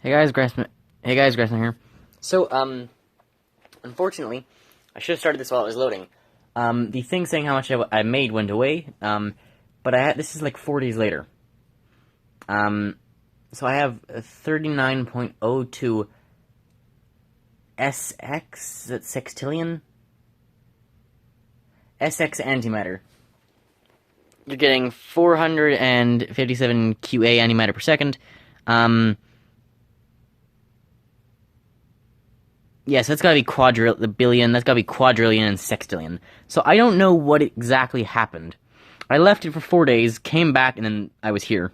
Grassman here. So, unfortunately, I should have started this while it was loading. The thing saying how much I made went away, but this is like 4 days later. So I have 39.02 SX, is that sextillion? SX antimatter. You're getting 457 QA antimatter per second. Yes, that's gotta be billion, that's gotta be quadrillion and sextillion. So I don't know what exactly happened. I left it for 4 days, came back, and then I was here.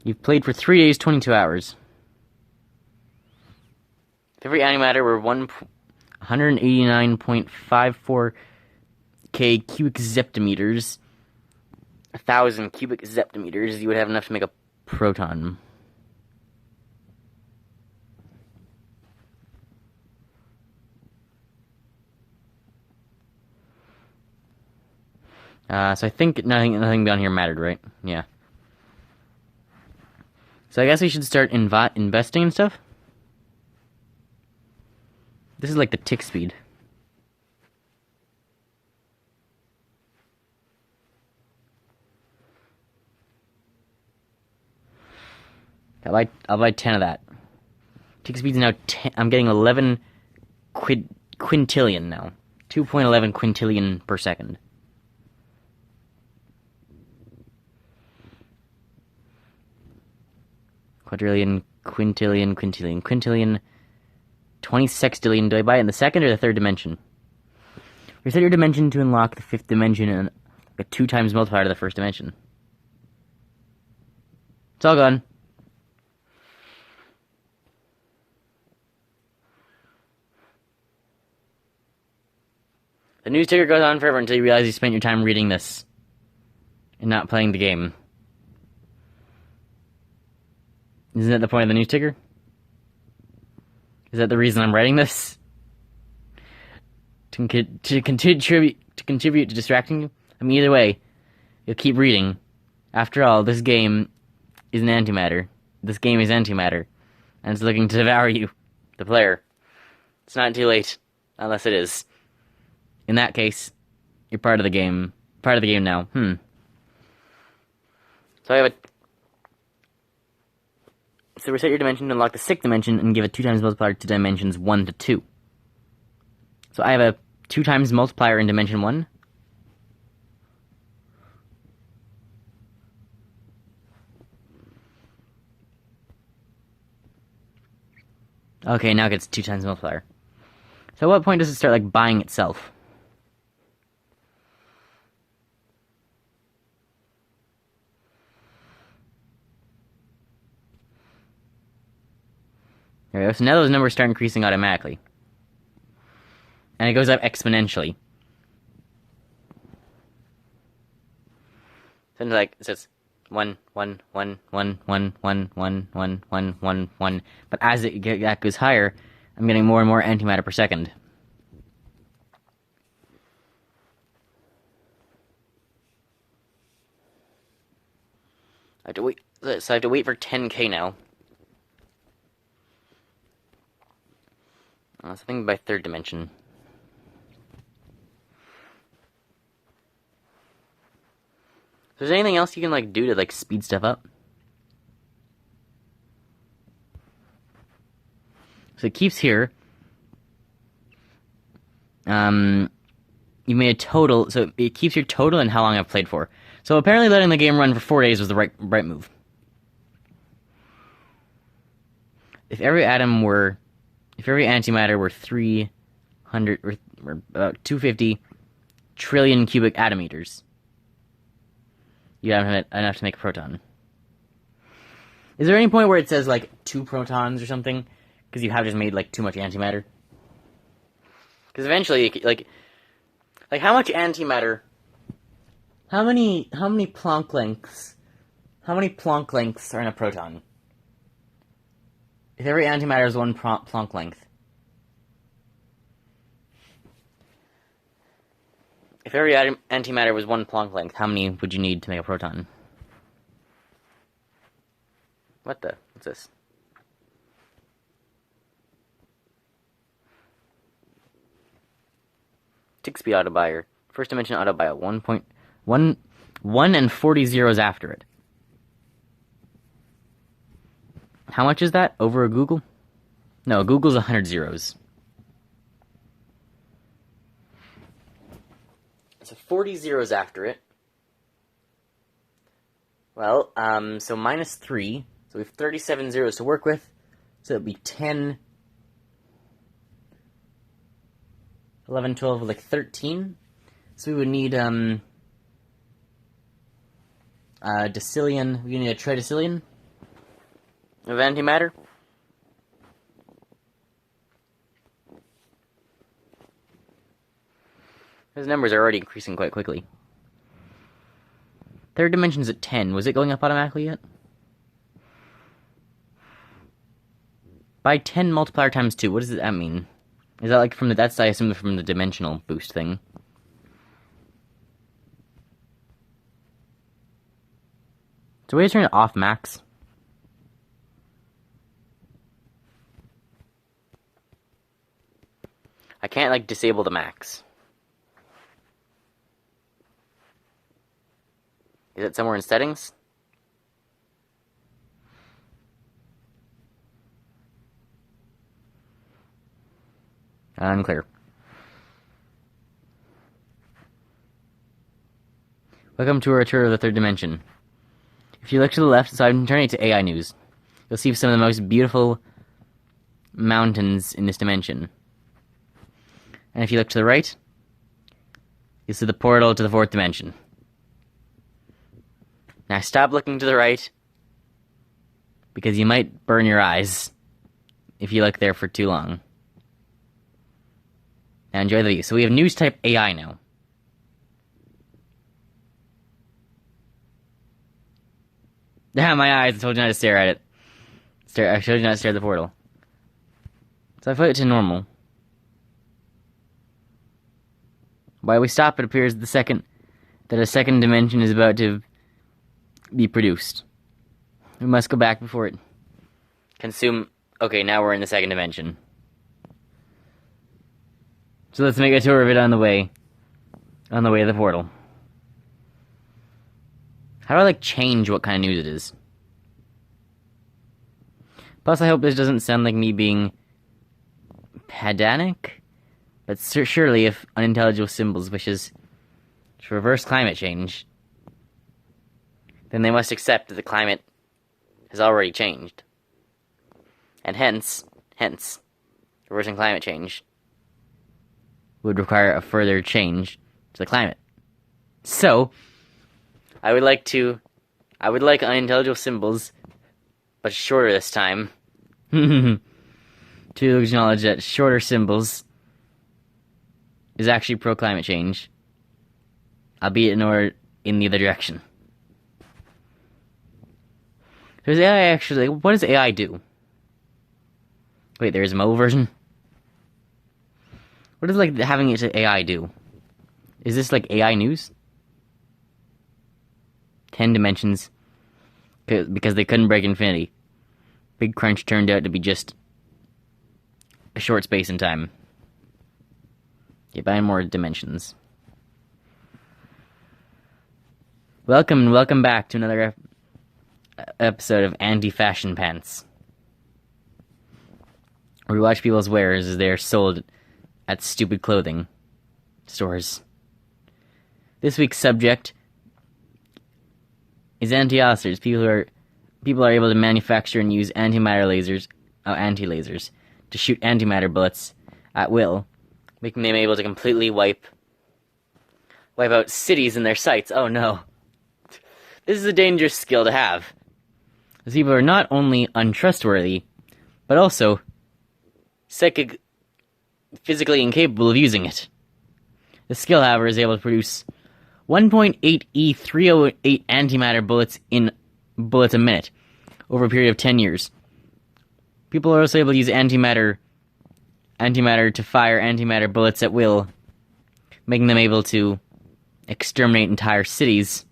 You've played for 3 days, 22 hours. If every antimatter were 189.54 K cubic zeptometers, 1,000 cubic zeptometers, you would have enough to make a proton. So I think nothing down here mattered, right? Yeah. So I guess we should start investing and stuff. This is like the tick speed. I'll buy 10 of that. Tick speed's now 10. I'm getting 11 quintillion now. 2.11 quintillion per second. Quadrillion, quintillion, 20 sextillion. Do I buy it in the second or the third dimension? Reset your dimension to unlock the fifth dimension and a 2 times multiplier to the first dimension. It's all gone. The news ticker goes on forever until you realize you spent your time reading this and not playing the game. Isn't that the point of the news ticker? Is that the reason I'm writing this? To contribute to distracting you? I mean, either way, you'll keep reading. After all, this game is an antimatter. This game is antimatter. And it's looking to devour you, the player. It's not too late, unless it is. In that case, you're part of the game. Part of the game now. So I have a... So reset your dimension to unlock the 6th dimension and give a 2 times multiplier to dimensions 1 to 2. So I have a 2 times multiplier in dimension 1. Okay, now it gets 2 times multiplier. So at what point does it start, like, buying itself? There we go. So now those numbers start increasing automatically. And it goes up exponentially. So it's like, it says 1, 1, 1, 1, 1, 1, 1, 1, 1, 1, 1. But as that goes higher, I'm getting more and more antimatter per second. I have to wait. So I have to wait for 10K now. Something by 3rd dimension. So is there anything else you can, like, do to, like, speed stuff up? So it keeps here. You made a total, so it keeps your total and how long I've played for. So apparently letting the game run for 4 days was the right move. If every antimatter were 300 or about 250 trillion cubic atometers, you have enough to make a proton. Is there any point where it says like 2 protons or something because you have just made like too much antimatter? Because eventually, like how much antimatter? How many Planck lengths? How many Planck lengths are in a proton? If every antimatter is one Planck length. If every antimatter was one Planck length, how many would you need to make a proton? What the? What's this? Tick speed auto-buyer. First dimension auto-buyer. 1 and 40 zeros after it. How much is that over a Google? No, Google's 100 zeros. So 40 zeros after it. Well, so minus 3. So we have 37 zeros to work with. So it'd be 10, 11, 12, like 13. So we would need, decillion. We need a tridecillion of antimatter. Those numbers are already increasing quite quickly. Third dimension's at 10. Was it going up automatically yet? By 10 multiplier times 2, what does that mean? Is that like from the, that's I assume from the dimensional boost thing. So we turn it off max. I can't like disable the max. Is it somewhere in settings? Unclear. Welcome to our tour of the third dimension. If you look to the left, so I'm turning it to AI news. You'll see some of the most beautiful mountains in this dimension. And if you look to the right, you'll see the portal to the fourth dimension. Now stop looking to the right, because you might burn your eyes if you look there for too long. Now enjoy the view. So we have news type AI now. Ah, my eyes, I told you not to stare at it. I showed you not to stare at the portal. So I put it to normal. While we stop, it appears that a second dimension is about to be produced. We must go back before it consume. Okay, now we're in the second dimension. So let's make a tour of it on the way of the portal. How do I like change what kind of news it is? Plus, I hope this doesn't sound like me being pedantic, but surely if unintelligible symbols wishes to reverse climate change, then they must accept that the climate has already changed. And hence, reversing climate change would require a further change to the climate. So, I would like unintelligible symbols, but shorter this time, to acknowledge that shorter symbols is actually pro-climate change, albeit in the other direction. There's AI actually, what does AI do? Wait, there's a mobile version? What does like having it to AI do? Is this like AI news? 10 dimensions, because they couldn't break infinity. Big Crunch turned out to be just a short space in time. Yeah, buy more dimensions. Welcome back to another episode of Anti-Fashion Pants, where we watch people's wares as they are sold at stupid clothing stores. This week's subject is anti-oscillars. People are able to manufacture and use anti-lasers to shoot antimatter bullets at will, making them able to completely wipe out cities and their sites. Oh no. This is a dangerous skill to have. These people are not only untrustworthy, but also physically incapable of using it. The skill, however, is able to produce 1.8 E308 antimatter bullets a minute over a period of 10 years. People are also able to use antimatter to fire antimatter bullets at will, making them able to exterminate entire cities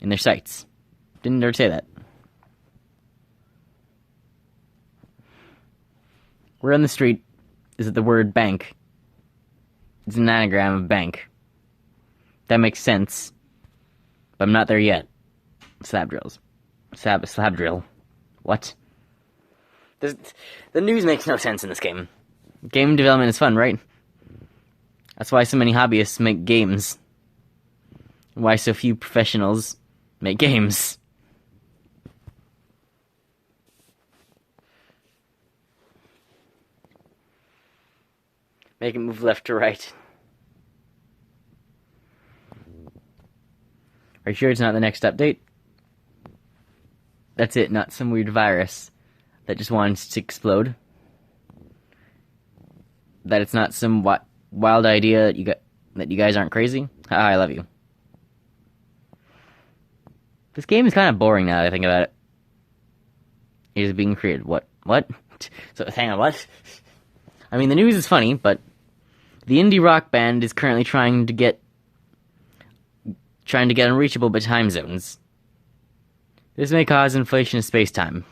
in their sights. Didn't dare say that. Where on the street is it the word bank? It's an anagram of bank. That makes sense. But I'm not there yet. Slab drills. Slab drill. What? The news makes no sense in this game. Game development is fun, right? That's why so many hobbyists make games. Why so few professionals make games. Make it move left to right. Are you sure it's not the next update? That's it, not some weird virus that just wants to explode. That it's not some wild idea that you guys aren't crazy. I love you. This game is kind of boring now that I think about it. It is being created. What? So, hang on, what? I mean, the news is funny, but the indie rock band is currently trying to get unreachable by time zones. This may cause inflation of space-time.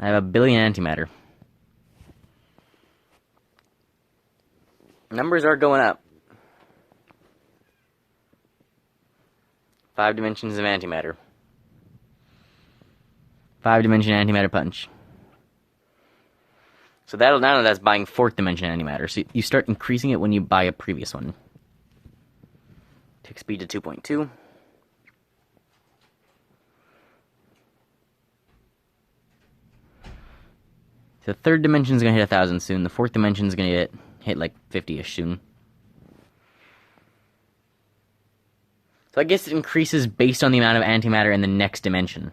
I have 1 billion antimatter. Numbers are going up. 5 dimensions of antimatter. 5-dimension antimatter punch. So now that's buying 4th dimension antimatter. So you start increasing it when you buy a previous one. Tick speed to 2.2. So the 3rd dimension is going to hit 1,000 soon. The 4th dimension is going to hit like 50-ish soon. So I guess it increases based on the amount of antimatter in the next dimension.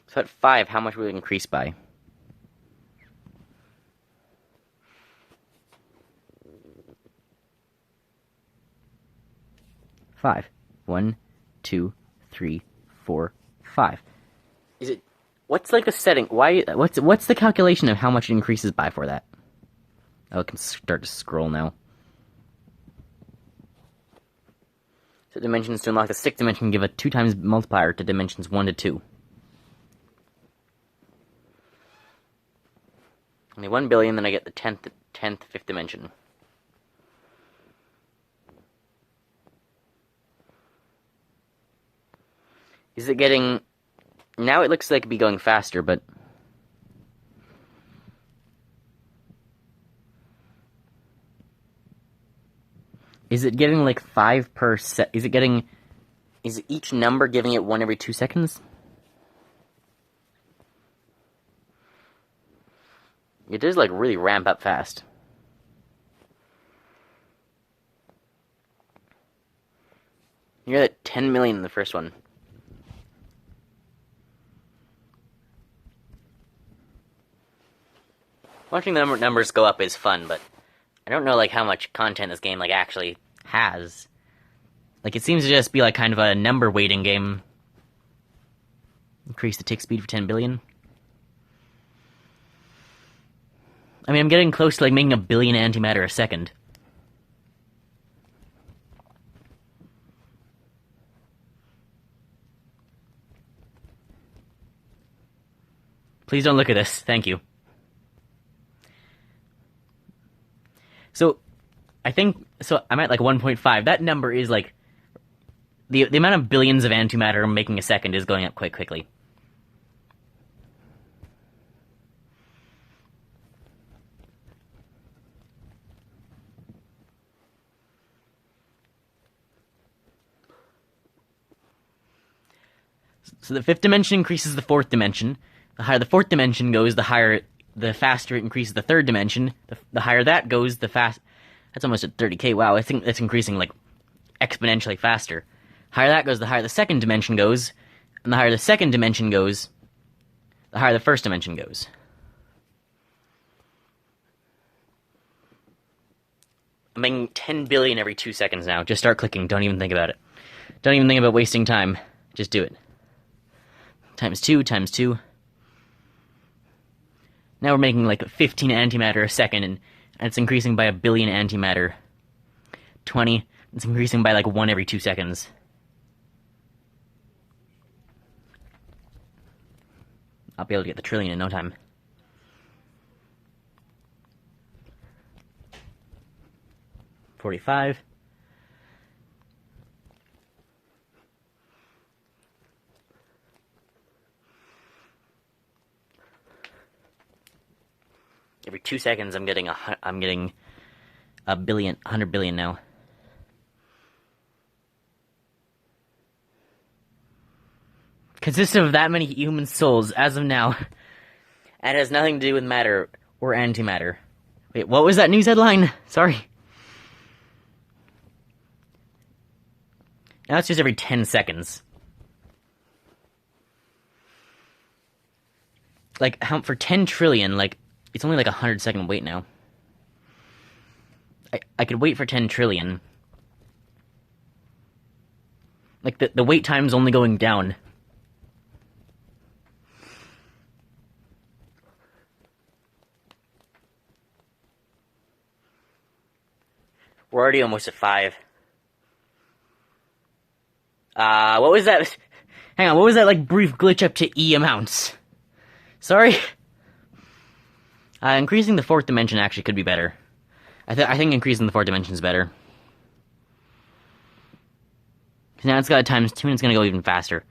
So at 5, how much will it increase by? Five. 1, 2, 3, 4, 5. Is it? What's like a setting? Why? What's the calculation of how much it increases by for that? Oh, it can start to scroll now. So dimensions to unlock the 6th dimension give a 2 times multiplier to dimensions 1 to 2. Only 1 billion, then I get the 10th 5th dimension. Is it getting... Now it looks like it'd be going faster, but... Is it getting like 5 per set? Is each number giving it 1 every 2 seconds? It does like really ramp up fast. You're at 10 million in the first one. Watching the numbers go up is fun, but I don't know like how much content this game like actually has. Like it seems to just be like kind of a number weighting game. Increase the tick speed for 10 billion. I mean, I'm getting close to like making 1 billion antimatter a second. Please don't look at this. Thank you. So, I'm at like 1.5. That number is like... The amount of billions of antimatter I'm making a second is going up quite quickly. So the 5th dimension increases the 4th dimension. The higher the 4th dimension goes, the faster it increases the 3rd dimension. The higher that goes, the fast... That's almost at 30k. Wow, I think that's increasing, like, exponentially faster. Higher that goes, the higher the 2nd dimension goes. And the higher the 2nd dimension goes, the higher the first dimension goes. I'm making 10 billion every 2 seconds now. Just start clicking. Don't even think about it. Don't even think about wasting time. Just do it. Times 2, times 2. Now we're making like 15 antimatter a second, and it's increasing by 1 billion antimatter. 20. It's increasing by like 1 every 2 seconds. I'll be able to get the trillion in no time. $45. Every 2 seconds, I'm getting a billion, 100 billion now. Consistent of that many human souls as of now, and it has nothing to do with matter or antimatter. Wait, what was that news headline? Sorry. Now it's just every 10 seconds. Like, for 10 trillion, like, it's only like a 100-second wait now. I could wait for 10 trillion. Like, the wait time's only going down. We're already almost at 5. What was that? Hang on, what was that, like, brief glitch up to E amounts? Sorry? Increasing the 4th dimension actually could be better. I think increasing the 4th dimension is better. Because now it's got a times 2 and it's gonna go even faster.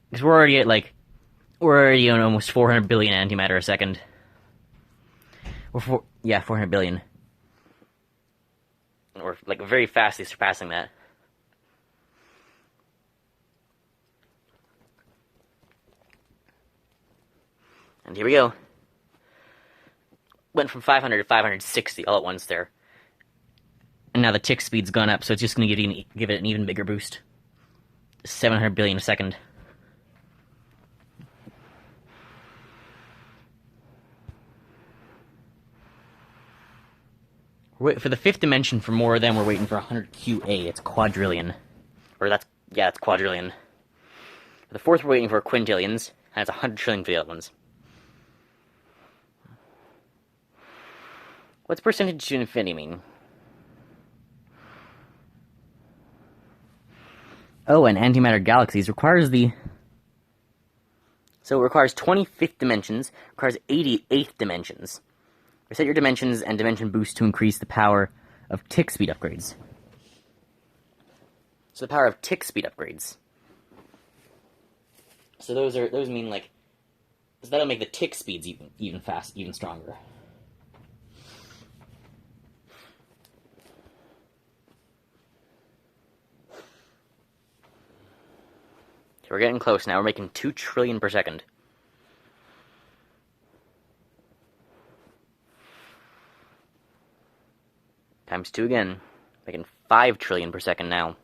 Because we're already at almost 400 billion antimatter a second. Or 400 billion. Or, like, very fastly surpassing that. And here we go. Went from 500 to 560 all at once there. And now the tick speed's gone up, so it's just going to give it an even bigger boost. 700 billion a second. For the 5th dimension, for more of them, we're waiting for 100 QA. It's quadrillion. It's quadrillion. For the 4th, we're waiting for quintillions, and it's 100 trillion for the other ones. What's percentage to infinity mean? Oh, and antimatter galaxies requires So it requires 25th dimensions, requires 88th dimensions. Reset your dimensions and dimension boost to increase the power of tick speed upgrades. So the power of tick speed upgrades. So those mean like, so that'll make the tick speeds even stronger. So we're getting close now. We're making 2 trillion per second. Times 2 again. Making 5 trillion per second now.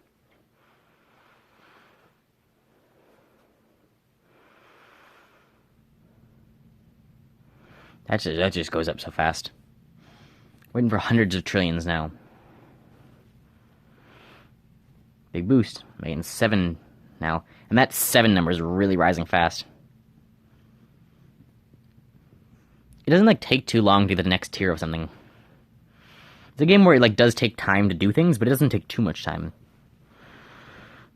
That just goes up so fast. Waiting for hundreds of trillions now. Big boost. Making 7 now. And that 7 number is really rising fast. It doesn't, like, take too long to get the next tier of something. It's a game where it, like, does take time to do things, but it doesn't take too much time.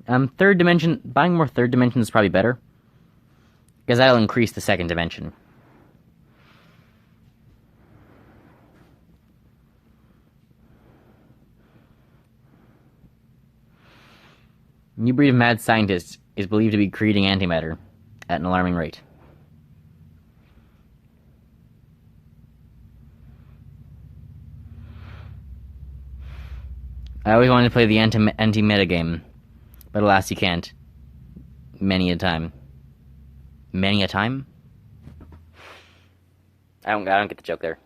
3rd dimension, buying more 3rd dimension is probably better. Because that'll increase the 2nd dimension. New breed of mad scientists is believed to be creating antimatter at an alarming rate. I always wanted to play the anti-meta game, but alas, you can't. Many a time. Many a time? I don't get the joke there.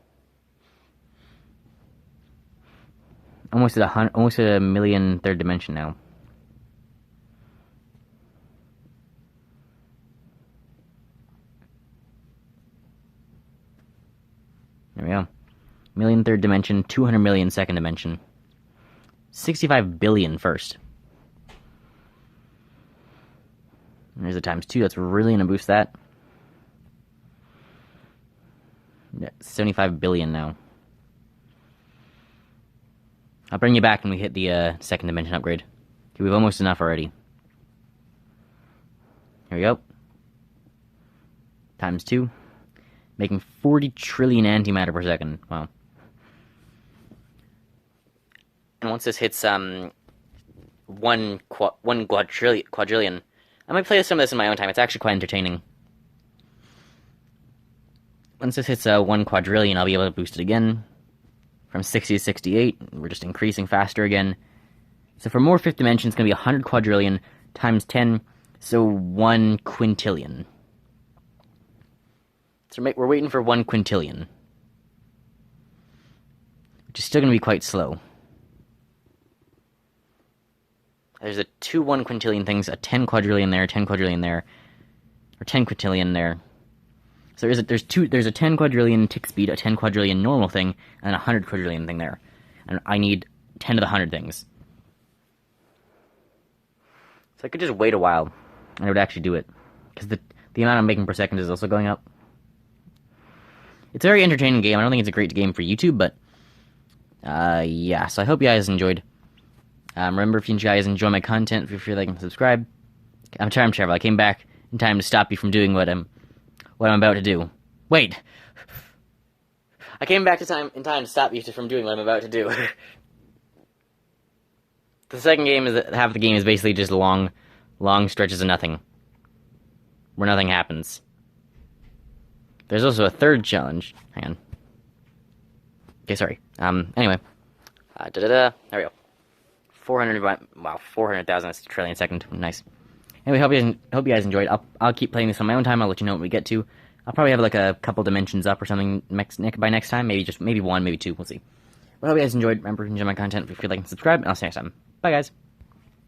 Almost at a million 3rd dimension now. we go. Million third dimension, 200 million second dimension. 65 billion first. And there's a times 2, that's really going to boost that. Yeah, 75 billion now. I'll bring you back when we hit the second dimension upgrade. Okay, we've almost enough already. Here we go. Times 2. Making 40 trillion antimatter per second. Wow. And once this hits one quadrillion, I might play some of this in my own time. It's actually quite entertaining. Once this hits 1 quadrillion, I'll be able to boost it again. From 60 to 68, we're just increasing faster again. So for more fifth dimension, it's going to be 100 quadrillion times 10, so 1 quintillion. So we're waiting for 1 quintillion, which is still going to be quite slow. There's a 2 1 quintillion things, a 10 quadrillion there, 10 quadrillion there, or 10 quintillion there. So there's a 10 quadrillion tick speed, a 10 quadrillion normal thing, and a 100 quadrillion thing there. And I need 10 to the 100 things. So I could just wait a while, and I would actually do it. Because the amount I'm making per second is also going up. It's a very entertaining game. I don't think it's a great game for YouTube, but yeah. So I hope you guys enjoyed. Remember, if you guys enjoy my content, feel free to like and subscribe. I'm Time Travel. I came back in time to stop you from doing what I'm about to do. Wait! I came back in time to stop you from doing what I'm about to do. The second game is that half the game is basically just long stretches of nothing. Where nothing happens. There's also a third challenge. Hang on. Okay, sorry. Anyway. There we go. 400,000 is a trillion second. Nice. Anyway, hope you guys enjoyed. I'll keep playing this on my own time. I'll let you know when we get to. I'll probably have like a couple dimensions up or something by next time. Maybe 1, maybe 2. We'll see. But I hope you guys enjoyed. Remember, if you enjoy my content, feel free to like and subscribe. And I'll see you next time. Bye, guys.